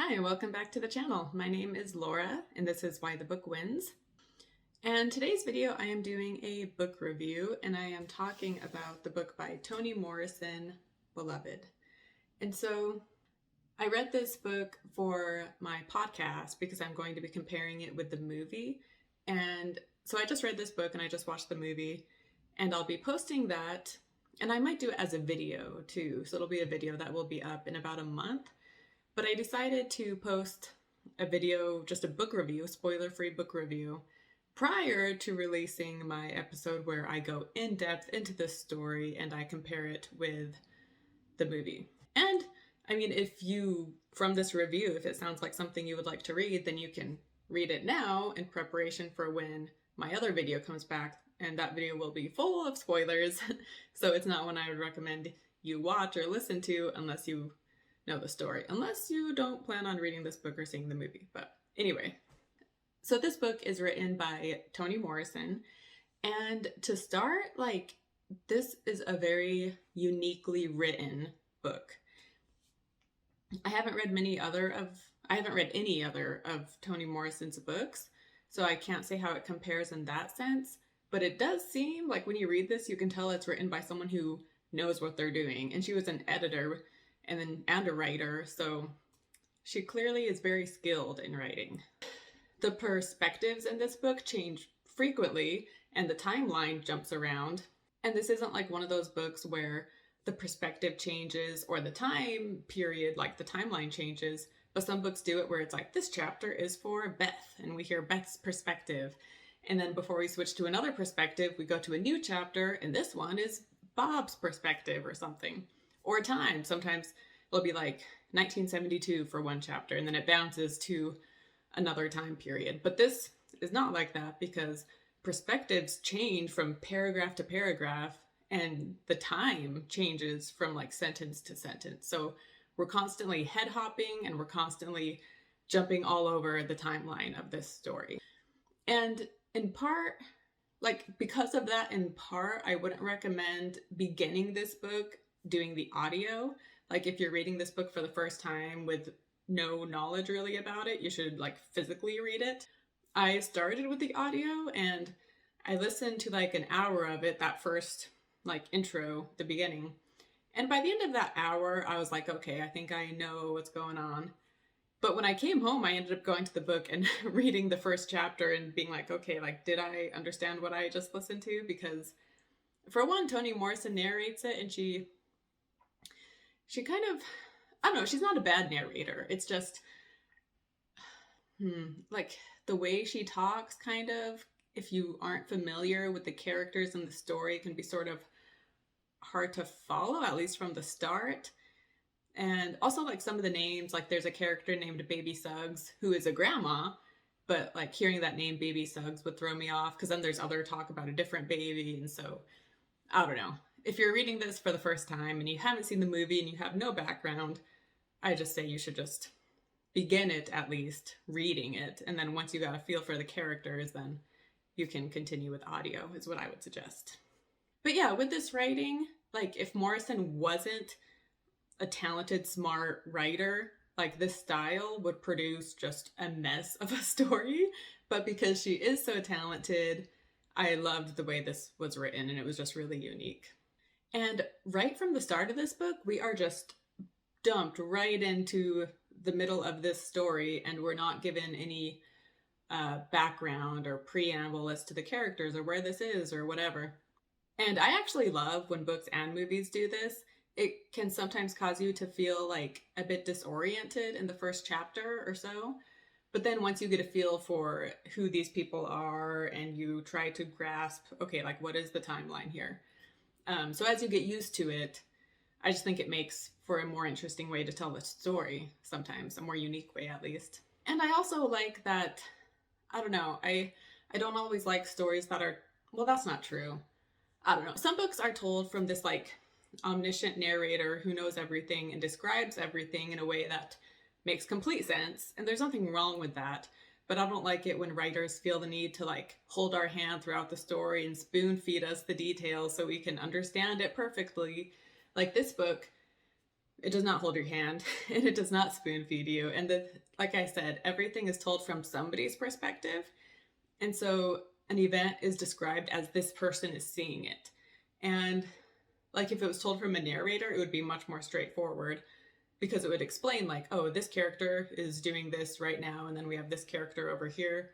Hi, welcome back to the channel. My name is Laura, and this is Why the Book Wins. And today's video, I am doing a book review, and I am talking about the book by Toni Morrison, Beloved. And so I read this book for my podcast because I'm going to be comparing it with the movie. And so I just read this book and I just watched the movie, and I'll be posting that, and I might do it as a video too. So it'll be a video that will be up in about a month. But I decided to post a video, just a book review, spoiler-free book review, prior to releasing my episode where I go in depth into this story and I compare it with the movie. And I mean, from this review, if it sounds like something you would like to read, then you can read it now in preparation for when my other video comes back, and that video will be full of spoilers. So it's not one I would recommend you watch or listen to unless you know the story, unless you don't plan on reading this book or seeing the movie. But anyway, so this book is written by Toni Morrison, and to start, this is a very uniquely written book. I haven't read any other of Toni Morrison's books, so I can't say how it compares in that sense, but it does seem like when you read this, you can tell it's written by someone who knows what they're doing, and she was an editor and a writer, so she clearly is very skilled in writing. The perspectives in this book change frequently, and the timeline jumps around. And this isn't like one of those books where the perspective changes or the time period, like the timeline changes, but some books do it where it's like, this chapter is for Beth, and we hear Beth's perspective. And then before we switch to another perspective, we go to a new chapter, and this one is Bob's perspective or something. Or time. Sometimes it'll be like 1972 for one chapter, and then it bounces to another time period. But this is not like that because perspectives change from paragraph to paragraph, and the time changes from like sentence to sentence. So we're constantly head hopping and we're constantly jumping all over the timeline of this story. And in part, because of that, in part, I wouldn't recommend beginning this book doing the audio. Like if you're reading this book for the first time with no knowledge really about it, you should physically read it. I started with the audio and I listened to an hour of it, that first intro, the beginning. And by the end of that hour, I was like, okay, I think I know what's going on. But when I came home, I ended up going to the book and reading the first chapter and being like, okay, did I understand what I just listened to? Because for one, Toni Morrison narrates it, and she kind of, I don't know, she's not a bad narrator. It's just, the way she talks, kind of, if you aren't familiar with the characters and the story, it can be sort of hard to follow, at least from the start. And also, some of the names, there's a character named Baby Suggs, who is a grandma, but, hearing that name, Baby Suggs, would throw me off, because then there's other talk about a different baby, and so, I don't know. If you're reading this for the first time and you haven't seen the movie and you have no background, I just say you should just begin it, at least, reading it. And then once you got a feel for the characters, then you can continue with audio, is what I would suggest. But yeah, with this writing, if Morrison wasn't a talented, smart writer, this style would produce just a mess of a story. But because she is so talented, I loved the way this was written, and it was just really unique. And right from the start of this book, we are just dumped right into the middle of this story, and we're not given any background or preamble as to the characters or where this is or whatever. And I actually love when books and movies do this. It can sometimes cause you to feel a bit disoriented in the first chapter or so. But then once you get a feel for who these people are and you try to grasp, okay, what is the timeline here? So as you get used to it, I just think it makes for a more interesting way to tell the story sometimes, a more unique way at least. And I also like that, I don't know, I don't always like stories that are, well, that's not true. I don't know. Some books are told from this omniscient narrator who knows everything and describes everything in a way that makes complete sense. And there's nothing wrong with that. But I don't like it when writers feel the need to hold our hand throughout the story and spoon feed us the details so we can understand it perfectly. This book It does not hold your hand and it does not spoon feed you. And like I said, everything is told from somebody's perspective. And so an event is described as this person is seeing it. And like if it was told from a narrator, it would be much more straightforward because it would explain like, oh, this character is doing this right now, and then we have this character over here.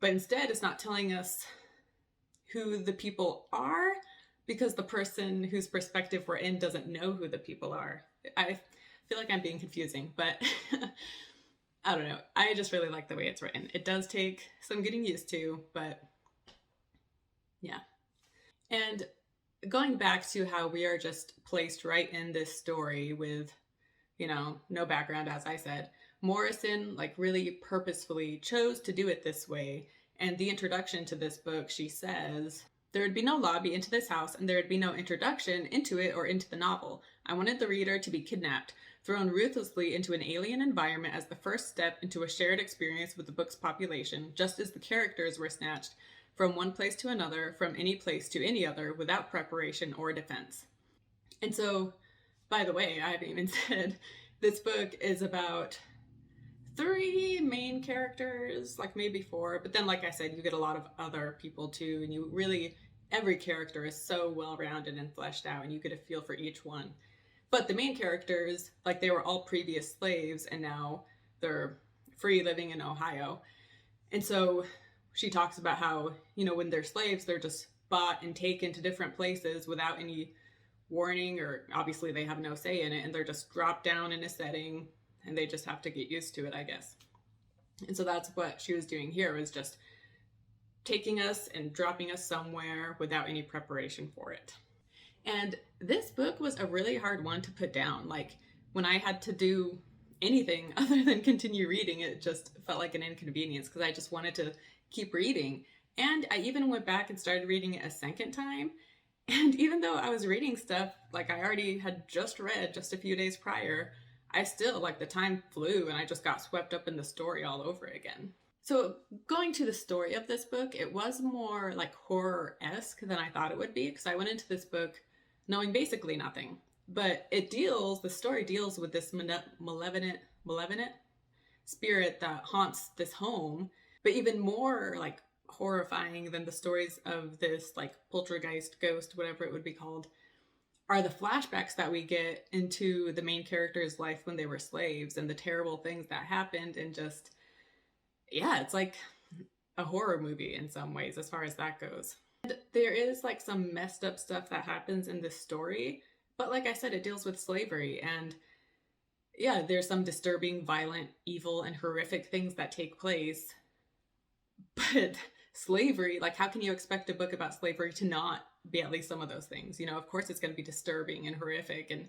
But instead, it's not telling us who the people are because the person whose perspective we're in doesn't know who the people are. I feel like I'm being confusing, but I don't know. I just really like the way it's written. It does take some getting used to, but yeah. And going back to how we are just placed right in this story with, no background, as I said, Morrison like really purposefully chose to do it this way. And the introduction to this book, she says, there would be no lobby into this house, and there would be no introduction into it or into the novel. I wanted the reader to be kidnapped, thrown ruthlessly into an alien environment as the first step into a shared experience with the book's population, just as the characters were snatched from one place to another, from any place to any other, without preparation or defense. And so, by the way, I haven't even said, this book is about 3 main characters, like maybe 4, but then like I said, you get a lot of other people too, and you really, every character is so well-rounded and fleshed out, and you get a feel for each one. But the main characters, like they were all previous slaves, and now they're free living in Ohio. And so she talks about how, when they're slaves, they're just bought and taken to different places without any warning, or obviously they have no say in it, and they're just dropped down in a setting, and they just have to get used to it, I guess. And so that's what she was doing here, was just taking us and dropping us somewhere without any preparation for it. And this book was a really hard one to put down. Like, when I had to do anything other than continue reading, it just felt like an inconvenience because I just wanted to keep reading. And I even went back and started reading it a second time. And even though I was reading stuff like I already had just read just a few days prior, I still, like, the time flew and I just got swept up in the story all over again. So going to the story of this book, it was more like horror-esque than I thought it would be, because I went into this book knowing basically nothing. But the story deals with this malevolent spirit that haunts this home. But even more like horrifying than the stories of this like poltergeist, ghost, whatever it would be called, are the flashbacks that we get into the main character's life when they were slaves and the terrible things that happened. And just, yeah, it's like a horror movie in some ways as far as that goes. And there is like some messed up stuff that happens in this story, but like I said, it deals with slavery, and yeah, there's some disturbing, violent, evil, and horrific things that take place. But slavery, like, how can you expect a book about slavery to not be at least some of those things? Of course it's going to be disturbing and horrific and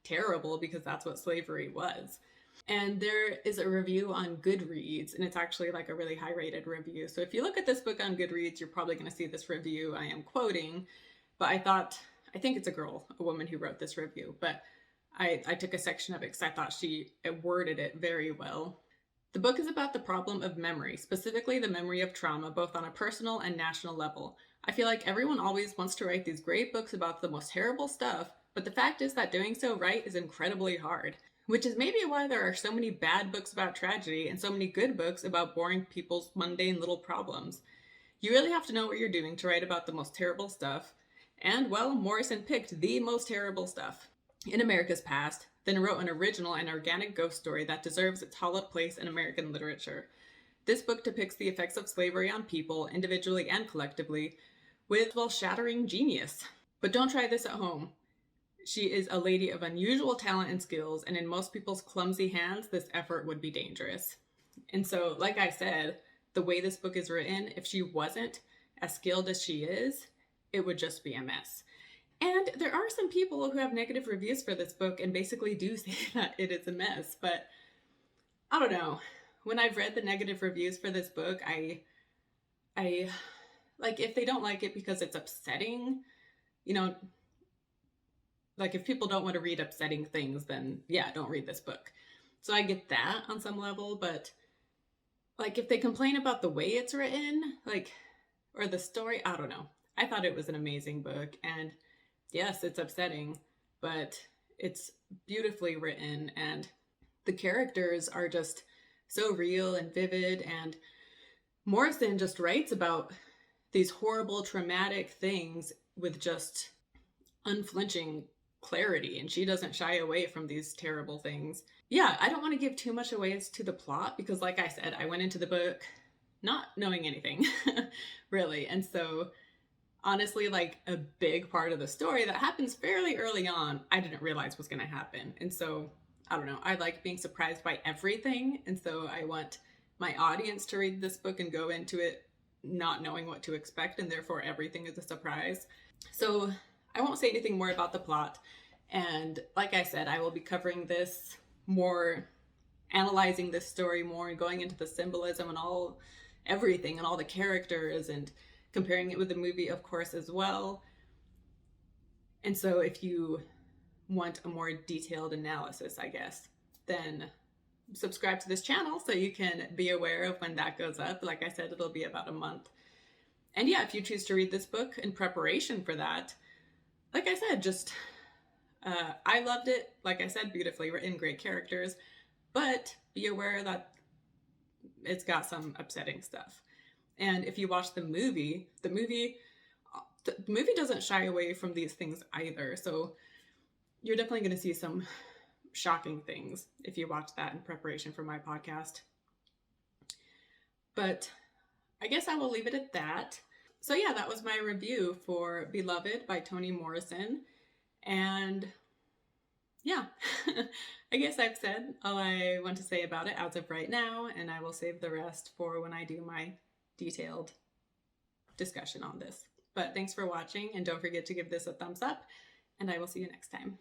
terrible, because that's what slavery was. And there is a review on Goodreads, and it's actually like a really high-rated review. So if you look at this book on Goodreads, you're probably going to see this review I am quoting. But I think it's a woman who wrote this review, but I took a section of it because I thought she worded it very well. The book is about the problem of memory, specifically the memory of trauma, both on a personal and national level. I feel like everyone always wants to write these great books about the most terrible stuff, but the fact is that doing so right is incredibly hard. Which is maybe why there are so many bad books about tragedy and so many good books about boring people's mundane little problems. You really have to know what you're doing to write about the most terrible stuff. And, well, Morrison picked the most terrible stuff in America's past, then wrote an original and organic ghost story that deserves its hallowed place in American literature. This book depicts the effects of slavery on people, individually and collectively, with, well, shattering genius. But don't try this at home. She is a lady of unusual talent and skills, and in most people's clumsy hands, this effort would be dangerous. And so, like I said, the way this book is written, if she wasn't as skilled as she is, it would just be a mess. And there are some people who have negative reviews for this book and basically do say that it is a mess, but I don't know. When I've read the negative reviews for this book, I like, if they don't like it because it's upsetting, like, if people don't want to read upsetting things, then yeah, don't read this book. So I get that on some level, but like, if they complain about the way it's written, like, or the story, I don't know. I thought it was an amazing book, and yes, it's upsetting, but It's beautifully written, and the characters are just so real and vivid. And Morrison just writes about these horrible, traumatic things with just unflinching clarity, and she doesn't shy away from these terrible things. Yeah, I don't want to give too much away as to the plot because, like I said, I went into the book not knowing anything, really. And so, honestly, like a big part of the story that happens fairly early on, I didn't realize was going to happen. And so, I don't know, I like being surprised by everything. And so, I want my audience to read this book and go into it not knowing what to expect, and therefore everything is a surprise. So, I won't say anything more about the plot. And like I said, I will be covering this more, analyzing this story more, and going into the symbolism and everything and all the characters, and comparing it with the movie, of course, as well. And so if you want a more detailed analysis, I guess, then subscribe to this channel so you can be aware of when that goes up. Like I said, it'll be about a month. And yeah, if you choose to read this book in preparation for that, like I said, just I loved it. Like I said, beautifully written, great characters, but be aware that it's got some upsetting stuff. And if you watch the movie doesn't shy away from these things either. So you're definitely going to see some shocking things if you watch that in preparation for my podcast. But I guess I will leave it at that. So yeah, that was my review for Beloved by Toni Morrison. And yeah, I guess I've said all I want to say about it as of right now, and I will save the rest for when I do my detailed discussion on this. But thanks for watching, and don't forget to give this a thumbs up, and I will see you next time.